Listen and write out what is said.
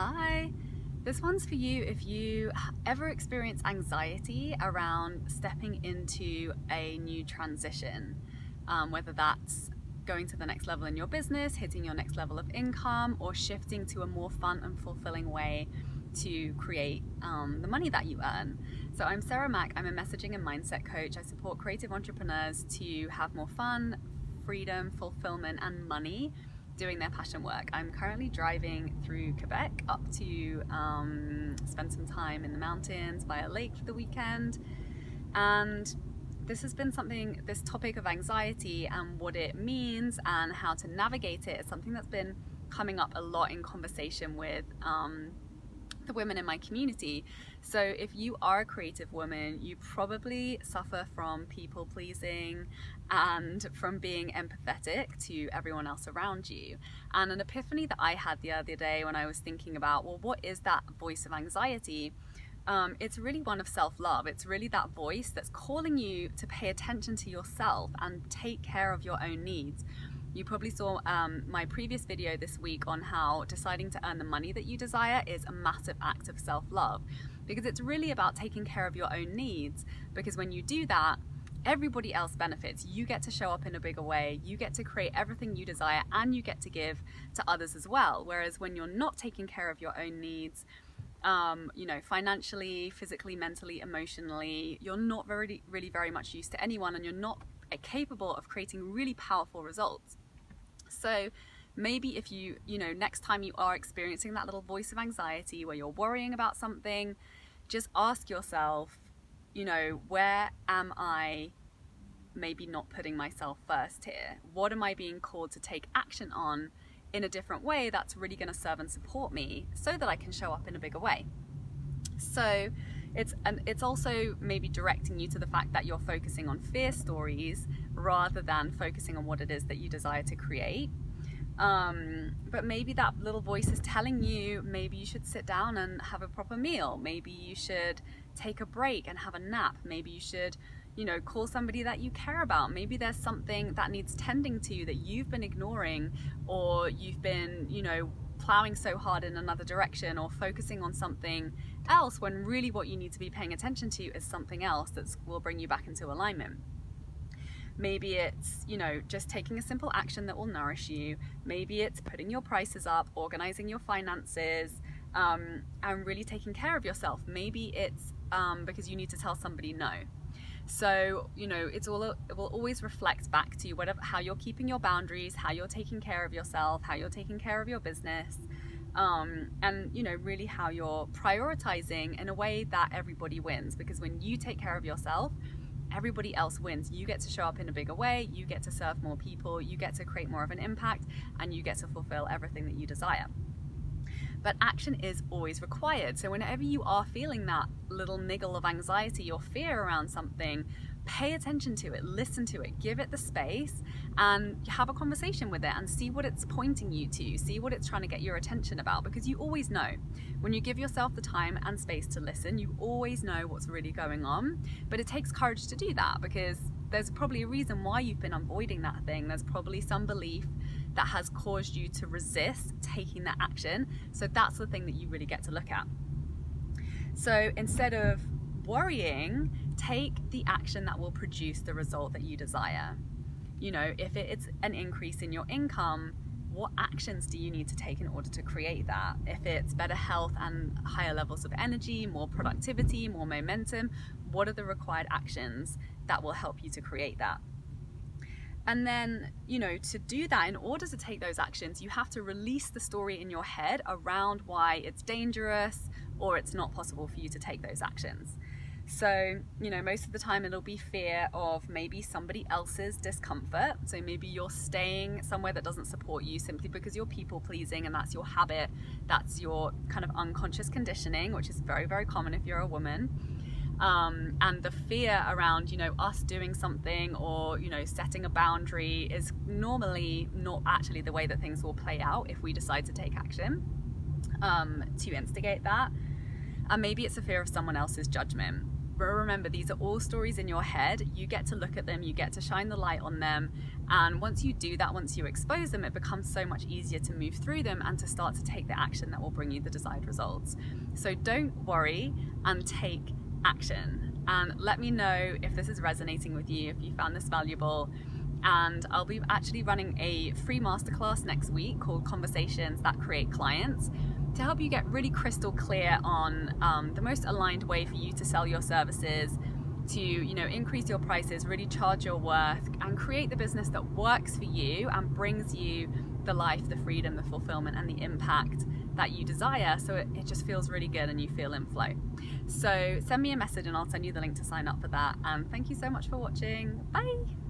Hi, this one's for you if you ever experience anxiety around stepping into a new transition, whether that's going to the next level in your business, hitting your next level of income, or shifting to a more fun and fulfilling way to create the money that you earn. So I'm Sarah Mack. I'm a messaging and mindset coach. I support creative entrepreneurs to have more fun, freedom, fulfillment, and money doing their passion work. I'm currently driving through Quebec up to spend some time in the mountains by a lake for the weekend, and this has been something, this topic of anxiety and what it means and how to navigate it is something that's been coming up a lot in conversation with the women in my community. So if you are a creative woman, you probably suffer from people pleasing and from being empathetic to everyone else around you. And an epiphany that I had the other day when I was thinking about, well, what is that voice of anxiety? It's really one of self-love. It's really that voice that's calling you to pay attention to yourself and take care of your own needs. You probably saw my previous video this week on how deciding to earn the money that you desire is a massive act of self-love, because it's really about taking care of your own needs. Because when you do that, everybody else benefits. You get to show up in a bigger way, you get to create everything you desire, and you get to give to others as well. Whereas when you're not taking care of your own needs, financially, physically, mentally, emotionally, you're not really very much use to anyone, and you're not capable of creating really powerful results. So maybe if you next time you are experiencing that little voice of anxiety where you're worrying about something, just ask yourself, where am I maybe not putting myself first here? What am I being called to take action on in a different way that's really going to serve and support me so that I can show up in a bigger way? So it's also maybe directing you to the fact that you're focusing on fear stories rather than focusing on what it is that you desire to create. But maybe that little voice is telling you maybe you should sit down and have a proper meal. Maybe you should take a break and have a nap. Maybe you should, call somebody that you care about. Maybe there's something that needs tending to that you've been ignoring, or you've been, plowing so hard in another direction or focusing on something else, when really what you need to be paying attention to is something else that will bring you back into alignment. Maybe it's, just taking a simple action that will nourish you. Maybe it's putting your prices up, organizing your finances, and really taking care of yourself. Maybe it's because you need to tell somebody no. So, it will always reflect back to you, how you're keeping your boundaries, how you're taking care of yourself, how you're taking care of your business, and, really how you're prioritizing in a way that everybody wins. Because when you take care of yourself, everybody else wins. You get to show up in a bigger way, you get to serve more people, you get to create more of an impact, and you get to fulfill everything that you desire. But action is always required. So whenever you are feeling that little niggle of anxiety or fear around something, pay attention to it, listen to it, give it the space, and have a conversation with it and see what it's pointing you to, see what it's trying to get your attention about. Because you always know, when you give yourself the time and space to listen, you always know what's really going on. But it takes courage to do that, because there's probably a reason why you've been avoiding that thing. There's probably some belief that has caused you to resist taking that action. So that's the thing that you really get to look at. So instead of worrying, take the action that will produce the result that you desire. If it's an increase in your income, what actions do you need to take in order to create that? If it's better health and higher levels of energy, more productivity, more momentum, what are the required actions that will help you to create that? And then, to do that, in order to take those actions, you have to release the story in your head around why it's dangerous or it's not possible for you to take those actions. So, most of the time it'll be fear of maybe somebody else's discomfort. So maybe you're staying somewhere that doesn't support you simply because you're people pleasing, and that's your habit. That's your kind of unconscious conditioning, which is very, very common if you're a woman. And the fear around, us doing something or, setting a boundary is normally not actually the way that things will play out if we decide to take action to instigate that. And maybe it's a fear of someone else's judgment. remember, these are all stories in your head. You get to look at them, you get to shine the light on them, and once you do that, once you expose them, it becomes so much easier to move through them and to start to take the action that will bring you the desired results. So don't worry, and take action. And let me know if this is resonating with you, if you found this valuable. And I'll be actually running a free masterclass next week called Conversations That Create Clients, to help you get really crystal clear on the most aligned way for you to sell your services, to increase your prices, really charge your worth, and create the business that works for you and brings you the life, the freedom, the fulfillment, and the impact that you desire, so it just feels really good and you feel in flow. So send me a message and I'll send you the link to sign up for that. And thank you so much for watching. Bye.